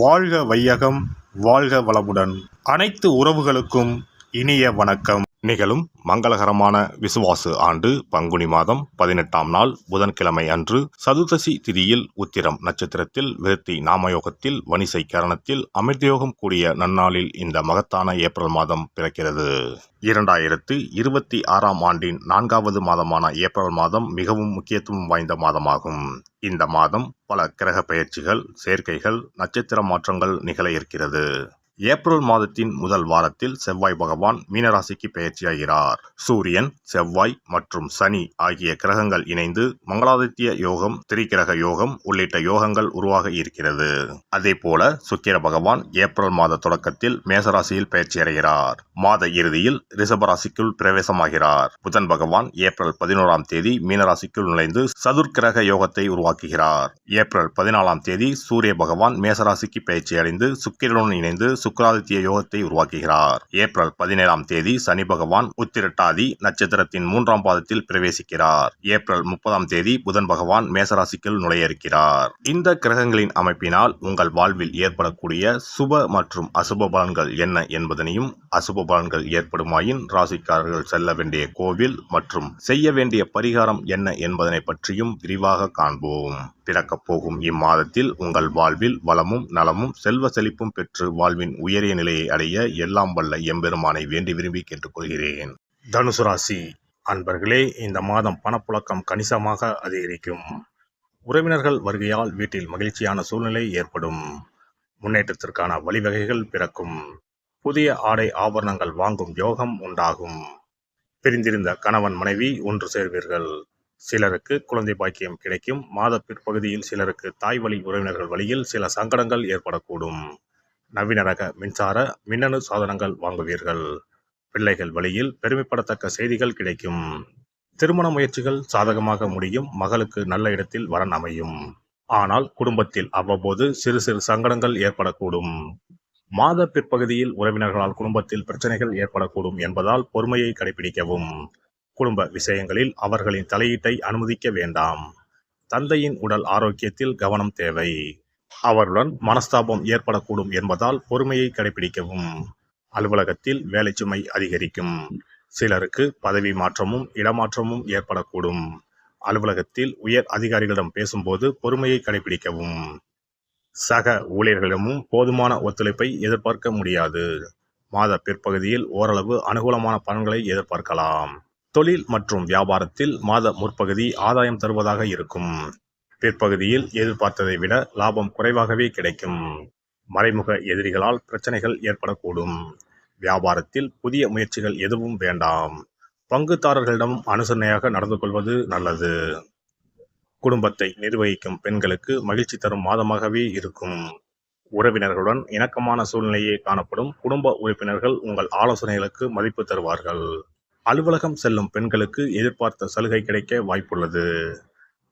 வாழ்க வையகம், வாழ்க வளமுடன். அனைத்து உறவுகளுக்கும் இனிய வணக்கம். நிகழும் மங்களகரமான விசுவாசு ஆண்டு பங்குனி மாதம் 18ஆம் நாள் புதன்கிழமை அன்று சதுர்தசி திதியில் உத்திரம் நட்சத்திரத்தில் விருத்தி நாமயோகத்தில் வணிசை கரணத்தில் அமிர்தயோகம் கூடிய நன்னாளில் இந்த மகத்தான ஏப்ரல் மாதம் பிறக்கிறது. 2026ஆம் ஆண்டின் 4வது மாதமான ஏப்ரல் மாதம் மிகவும் முக்கியத்துவம் வாய்ந்த மாதமாகும். இந்த மாதம் பல கிரக பெயர்ச்சிகள், சேர்க்கைகள், நட்சத்திர மாற்றங்கள் நிகழ இருக்கிறது. ஏப்ரல் மாதத்தின் முதல் வாரத்தில் செவ்வாய் பகவான் மீனராசிக்கு பெயர்ச்சியாகிறார். சூரியன், செவ்வாய் மற்றும் சனி ஆகிய கிரகங்கள் இணைந்து மங்களாதித்ய யோகம், திரிகிரக யோகம் உள்ளிட்ட யோகங்கள் உருவாக இருக்கிறது. அதே போல சுக்கிர பகவான் ஏப்ரல் மாத தொடக்கத்தில் மேசராசியில் பெயர்ச்சியடைகிறார். மாத இறுதியில் ரிஷபராசிக்குள் பிரவேசமாகிறார். புதன் பகவான் ஏப்ரல் 11ஆம் தேதி மீனராசிக்குள் நுழைந்து சதுர்கிரக யோகத்தை உருவாக்குகிறார். ஏப்ரல் 14ஆம் தேதி சூரிய பகவான் மேசராசிக்கு பெயர்ச்சியடைந்து சுக்கிரனுடன் இணைந்து சுக்கிராதித்ய யோகத்தை உருவாக்குகிறார். ஏப்ரல் 17ஆம் தேதி சனி பகவான் உத்திரட்டாதி நட்சத்திரத்தின் 3ஆம் பாதத்தில் பிரவேசிக்கிறார். ஏப்ரல் 30ஆம் தேதி புதன் பகவான் மேசராசிக்குள் நுழைய இருக்கிறார். இந்த கிரகங்களின் அமைப்பினால் உங்கள் வாழ்வில் ஏற்படக்கூடிய சுப மற்றும் அசுப பலன்கள் என்ன என்பதனையும், அசுப பலன்கள் ஏற்படுமாயின் ராசிக்காரர்கள் செல்ல வேண்டிய கோவில் மற்றும் செய்ய வேண்டிய பரிகாரம் என்ன என்பதனை பற்றியும் விரிவாக காண்போம். பிறக்கப் போகும் இம்மாதத்தில் உங்கள் வாழ்வில் வளமும் நலமும் செல்வ செழிப்பும் பெற்று வாழ்வின் உயரிய நிலையை அடைய எல்லாம் வல்ல எம்பெருமானை வேண்டி விரும்பி கேட்டுக்கொள்கிறேன். தனுசு ராசி அன்பர்களே, இந்த மாதம் பணப்புழக்கம் கணிசமாக அதிகரிக்கும். உறவினர்கள் வருகையால் வீட்டில் மகிழ்ச்சியான சூழ்நிலை ஏற்படும். முன்னேற்றத்திற்கான வழிவகைகள் பிறக்கும். புதிய ஆடை ஆபரணங்கள் வாங்கும் யோகம் உண்டாகும். பிரிந்திருந்த கணவன் மனைவி ஒன்று சேர்வீர்கள். சிலருக்கு குழந்தை பாக்கியம் கிடைக்கும். மாத பிற்பகுதியில் சிலருக்கு தாய் வழி உறவினர்கள் வழியில் சில சங்கடங்கள் ஏற்படக்கூடும். நவீன ரக மின்சார மின்னணு சாதனங்கள் வாங்குவீர்கள். பிள்ளைகள் வழியில் பெருமைப்படத்தக்க செய்திகள் கிடைக்கும். திருமண முயற்சிகள் சாதகமாக முடியும். மகளுக்கு நல்ல இடத்தில் வரன் அமையும். ஆனால் குடும்பத்தில் அவ்வப்போது சிறு சிறு சங்கடங்கள் ஏற்படக்கூடும். மாத பிற்பகுதியில் உறவினர்களால் குடும்பத்தில் பிரச்சனைகள் ஏற்படக்கூடும் என்பதால் பொறுமையை கடைபிடிக்கவும். குடும்ப விஷயங்களில் அவர்களின் தலையீட்டை அனுமதிக்க வேண்டாம். தந்தையின் உடல் ஆரோக்கியத்தில் கவனம் தேவை. அவருடன் மனஸ்தாபம் ஏற்படக்கூடும் என்பதால் பொறுமையை கடைபிடிக்கவும். அலுவலகத்தில் வேலை சுமை அதிகரிக்கும். சிலருக்கு பதவி மாற்றமும் இடமாற்றமும் ஏற்படக்கூடும். அலுவலகத்தில் உயர் அதிகாரிகளிடம் பேசும்போது பொறுமையை கடைபிடிக்கவும். சக ஊழியர்களிடமும் போதுமான ஒத்துழைப்பை எதிர்பார்க்க முடியாது. மாத பிற்பகுதியில் ஓரளவு அனுகூலமான பலன்களை எதிர்பார்க்கலாம். தொழில் மற்றும் வியாபாரத்தில் மாத முற்பகுதி ஆதாயம் தருவதாக இருக்கும். பிற்பகுதியில் எதிர்பார்த்ததை விட லாபம் குறைவாகவே கிடைக்கும். மறைமுக எதிரிகளால் பிரச்சனைகள் ஏற்படக்கூடும். வியாபாரத்தில் புதிய முயற்சிகள் எதுவும் வேண்டாம். பங்குதாரர்களிடம் அனுசரணையாக நடந்து கொள்வது நல்லது. குடும்பத்தை நிர்வகிக்கும் பெண்களுக்கு மகிழ்ச்சி தரும் மாதமாகவே இருக்கும். உறவினர்களுடன் இணக்கமான சூழ்நிலையே காணப்படும். குடும்ப உறுப்பினர்கள் உங்கள் ஆலோசனைகளுக்கு மதிப்பு தருவார்கள். அலுவலகம் செல்லும் பெண்களுக்கு எதிர்பார்த்த சலுகை கிடைக்க வாய்ப்புள்ளது.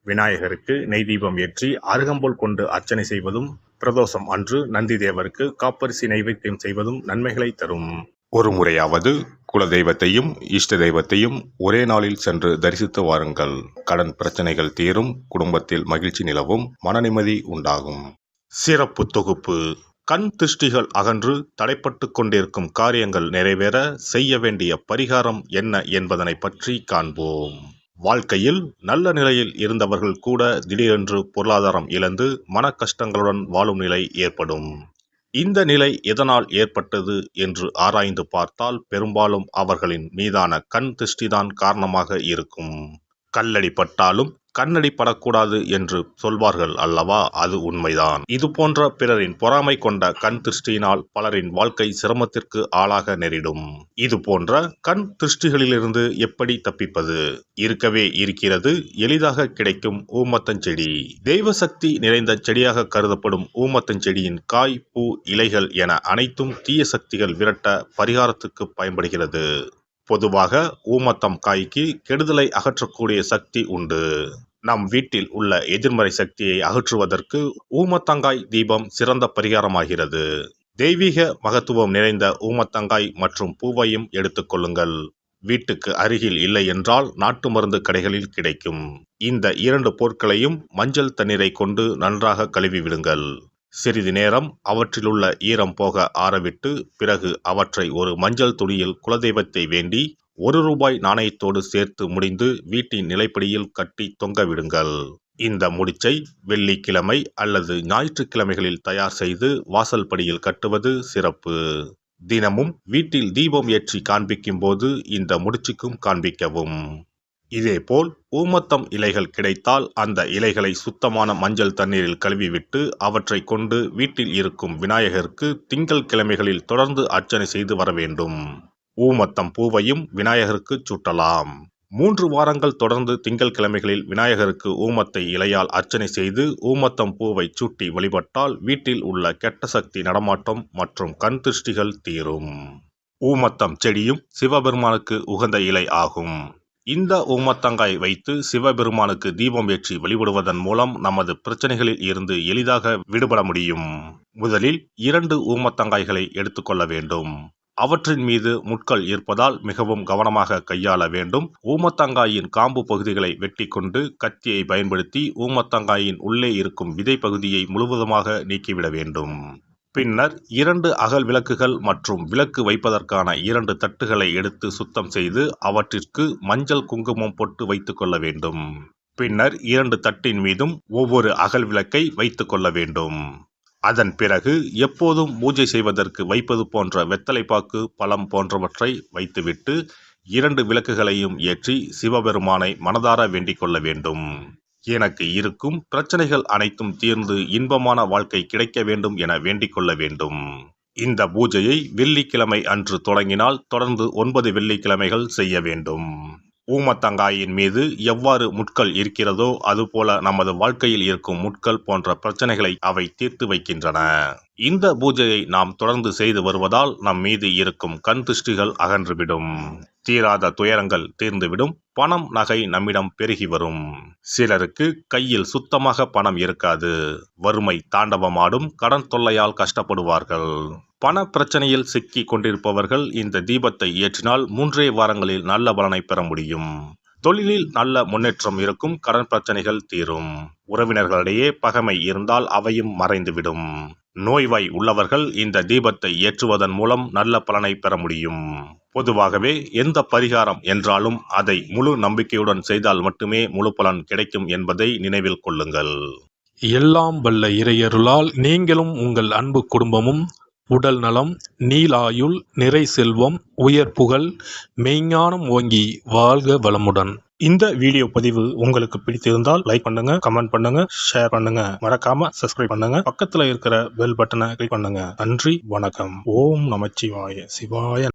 விநாயகருக்கு நெய் தீபம் ஏற்றி அருகம்புல் கொண்டு அர்ச்சனை செய்வதும், பிரதோஷம் அன்று நந்தி தேவருக்கு காப்பரிசி நைவேத்தியம் செய்வதும் நன்மைகளை தரும். ஒரு முறையாவது குல தெய்வத்தையும் இஷ்ட தெய்வத்தையும் ஒரே நாளில் சென்று தரிசித்து வாருங்கள். கடன் பிரச்சனைகள் தீரும். குடும்பத்தில் மகிழ்ச்சி நிலவும். மன நிம்மதி உண்டாகும். சிறப்பு தொகுப்பு. கண் திருஷ்டிகள் அகன்று தடைப்பட்டு கொண்டிருக்கும் காரியங்கள் நிறைவேற செய்ய வேண்டிய பரிகாரம் என்ன என்பதனை பற்றி காண்போம். வாழ்க்கையில் நல்ல நிலையில் இருந்தவர்கள் கூட திடீரென்று பொருளாதாரம் இழந்து மன கஷ்டங்களுடன் வாழும் நிலை ஏற்படும். இந்த நிலை எதனால் ஏற்பட்டது என்று ஆராய்ந்து பார்த்தால் பெரும்பாலும் அவர்களின் மீதான கண் திருஷ்டிதான் காரணமாக இருக்கும். கல்லடி பட்டாலும் கண்ணடி படக்கூடாது என்று சொல்வார்கள் அல்லவா, அது உண்மைதான். இது போன்ற பிறரின் பொறாமை கொண்ட கண் திருஷ்டியினால் பலரின் வாழ்க்கை சிரமத்திற்கு ஆளாக நேரிடும். இது போன்ற கண் திருஷ்டிகளிலிருந்து எப்படி தப்பிப்பது? இருக்கவே இருக்கிறது எளிதாக கிடைக்கும் ஊமத்தஞ்செடி. தெய்வ சக்தி நிறைந்த செடியாக கருதப்படும் ஊமத்தஞ்செடியின் காய், பூ, இலைகள் என அனைத்தும் தீய சக்திகள் விரட்ட பரிகாரத்துக்கு பயன்படுகிறது. பொதுவாக ஊமத்தம் காய்க்கு கெடுதலை அகற்றக்கூடிய சக்தி உண்டு. நம் வீட்டில் உள்ள எதிர்மறை சக்தியை அகற்றுவதற்கு ஊமத்தங்காய் தீபம் சிறந்த பரிகாரமாகிறது. தெய்வீக மகத்துவம் நிறைந்த ஊமத்தங்காய் மற்றும் பூவையும் எடுத்துக்கொள்ளுங்கள். வீட்டுக்கு அருகில் இல்லை என்றால் நாட்டு மருந்து கடைகளில் கிடைக்கும். இந்த 2 பொருட்களையும் மஞ்சள் தண்ணீரை கொண்டு நன்றாக கழுவி விடுங்கள். சிறிது நேரம் அவற்றிலுள்ள ஈரம் போக ஆறவிட்டு பிறகு அவற்றை ஒரு மஞ்சள் துணியில் குலதெய்வத்தை வேண்டி ₹1 நாணயத்தோடு சேர்த்து முடிந்து வீட்டின் நிலைப்படியில் கட்டி தொங்கவிடுங்கள். இந்த முடிச்சை வெள்ளிக்கிழமை அல்லது ஞாயிற்றுக்கிழமைகளில் தயார் செய்து வாசல் படியில் கட்டுவது சிறப்பு. தினமும் வீட்டில் தீபம் ஏற்றி காண்பிக்கும் போது இந்த முடிச்சுக்கும் காண்பிக்கவும். இதேபோல் ஊமத்தம் இலைகள் கிடைத்தால் அந்த இலைகளை சுத்தமான மஞ்சள் தண்ணீரில் கழுவிவிட்டு அவற்றை கொண்டு வீட்டில் இருக்கும் விநாயகருக்கு திங்கள் கிழமைகளில் தொடர்ந்து அர்ச்சனை செய்து வர வேண்டும். ஊமத்தம் பூவையும் விநாயகருக்கு சூட்டலாம். 3 வாரங்கள் தொடர்ந்து திங்கள் கிழமைகளில் விநாயகருக்கு ஊமத்தை இலையால் அர்ச்சனை செய்து ஊமத்தம் பூவை சூட்டி வழிபட்டால் வீட்டில் உள்ள கெட்ட சக்தி நடமாட்டம் மற்றும் கண் திருஷ்டிகள் தீரும். ஊமத்தம் செடியும் சிவபெருமானுக்கு உகந்த இலை ஆகும். இந்த ஊமத்தங்காய் வைத்து சிவபெருமானுக்கு தீபம் ஏற்றி வழிபடுவதன் மூலம் நமது பிரச்சனைகளில் இருந்து எளிதாக விடுபட முடியும். முதலில் 2 ஊமத்தங்காய்களை எடுத்துக்கொள்ள வேண்டும். அவற்றின் மீது முட்கள் இருப்பதால் மிகவும் கவனமாக கையாள வேண்டும். ஊமத்தங்காயின் காம்பு பகுதிகளை வெட்டி கொண்டு கத்தியை பயன்படுத்தி ஊமத்தங்காயின் உள்ளே இருக்கும் விதை பகுதியை முழுவதுமாக நீக்கிவிட வேண்டும். பின்னர் 2 அகல் விளக்குகள் மற்றும் விளக்கு வைப்பதற்கான 2 தட்டுகளை எடுத்து சுத்தம் செய்து அவற்றிற்கு மஞ்சள் குங்குமம் போட்டு வைத்துக் கொள்ள வேண்டும். பின்னர் 2 தட்டின் மீதும் ஒவ்வொரு அகல் விளக்கை வைத்துக் கொள்ள வேண்டும். அதன் பிறகு எப்போதும் பூஜை செய்வதற்கு வைப்பது போன்ற வெத்தலைப்பாக்கு, பழம் போன்றவற்றை வைத்துவிட்டு 2 விளக்குகளையும் ஏற்றி சிவபெருமானை மனதார வேண்டிக் கொள்ள வேண்டும். எனக்கு இருக்கும் பிரச்சனைகள் அனைத்தும் தீர்ந்து இன்பமான வாழ்க்கை கிடைக்க வேண்டும் என வேண்டிக் கொள்ள வேண்டும். இந்த பூஜையை வெள்ளிக்கிழமை அன்று தொடங்கினால் தொடர்ந்து 9 வெள்ளிக்கிழமைகள் செய்ய வேண்டும். ஊமத்தங்காயின் மீது எவ்வாறு முட்கள் இருக்கிறதோ அதுபோல நமது வாழ்க்கையில் இருக்கும் முட்கள் போன்ற பிரச்சனைகளை அவை தீர்த்து வைக்கின்றன. இந்த பூஜையை நாம் தொடர்ந்து செய்து வருவதால் நம் மீது இருக்கும் கண் திருஷ்டிகள் அகன்றுவிடும். தீராத துயரங்கள் தீர்ந்துவிடும். பணம், நகை நம்மிடம் பெருகி வரும். சிலருக்கு கையில் சுத்தமாக பணம் இருக்காது. வறுமை தாண்டவமாடும். கடன் தொல்லையால் கஷ்டப்படுவார்கள். பண பிரச்சனையில் சிக்கி கொண்டிருப்பவர்கள் இந்த தீபத்தை ஏற்றினால் 3 வாரங்களில் நல்ல பலனை பெற முடியும். தொழிலில் நல்ல முன்னேற்றம் இருக்கும். கடன் பிரச்சனைகள் தீரும். உறவினர்களிடையே பகைமை இருந்தால் அவையும் மறைந்துவிடும். நோய்வாய் உள்ளவர்கள் இந்த தீபத்தை ஏற்றுவதன் மூலம் நல்ல பலனை பெற முடியும். பொதுவாகவே எந்த பரிகாரம் என்றாலும் அதை முழு நம்பிக்கையுடன் செய்தால் மட்டுமே முழு பலன் கிடைக்கும் என்பதை நினைவில் கொள்ளுங்கள். எல்லாம் வல்ல இறையருளால் நீங்களும் உங்கள் அன்பு குடும்பமும் உடல் நலம், நீலாயுள், நிறை செல்வம், உயர் புகழ், மெய்ஞானம் ஓங்கி வாழ்க வளமுடன். இந்த வீடியோ பதிவு உங்களுக்கு பிடித்திருந்தால் லைக் பண்ணுங்க, கமெண்ட் பண்ணுங்க, ஷேர் பண்ணுங்க. மறக்காம சப்ஸ்கிரைப் பண்ணுங்க. பக்கத்துல இருக்கிற பெல் பட்டனை கிளிக் பண்ணுங்க. நன்றி, வணக்கம். ஓம் நமச்சிவாய. சிவாய